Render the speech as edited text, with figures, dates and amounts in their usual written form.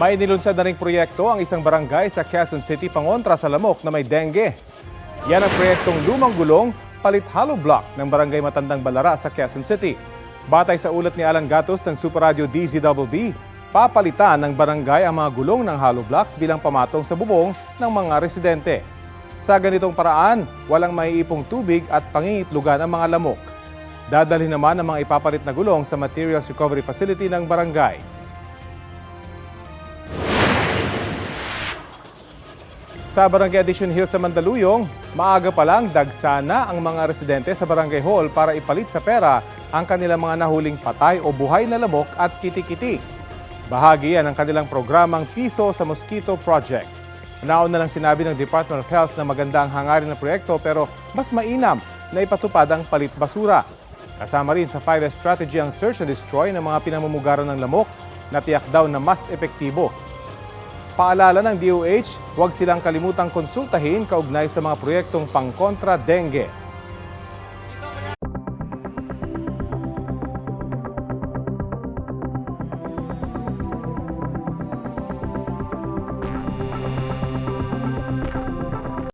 May nilunsad na ring proyekto ang isang barangay sa Quezon City pangontra sa lamok na may dengue. Yan ang proyektong Lumang Gulong, Palit Hollow Block ng Barangay Matandang Balara sa Quezon City. Batay sa ulat ni Alan Gatos ng Super Radio DZBB, papalitan ng barangay ang mga gulong ng hollow blocks bilang pamatong sa bubong ng mga residente. Sa ganitong paraan, walang maiipong tubig at pangingitlugan ang mga lamok. Dadalhin naman ang mga ipapalit na gulong sa Materials Recovery Facility ng barangay. Sa Barangay Addition Hills sa Mandaluyong, maaga pa lang dagsana ang mga residente sa Barangay Hall para ipalit sa pera ang kanilang mga nahuling patay o buhay na lamok at kiti-kiti. Bahagi yan ng kanilang programang Piso sa Mosquito Project. Nauna lang sinabi ng Department of Health na maganda ang hangarin ng proyekto pero mas mainam na ipatupad ang palit basura. Kasama rin sa 5S strategy ang search and destroy ng mga pinamumugaran ng lamok na tiyak daw na mas epektibo. Paalala ng DOH, huwag silang kalimutang konsultahin kaugnay sa mga proyektong pangkontra dengue.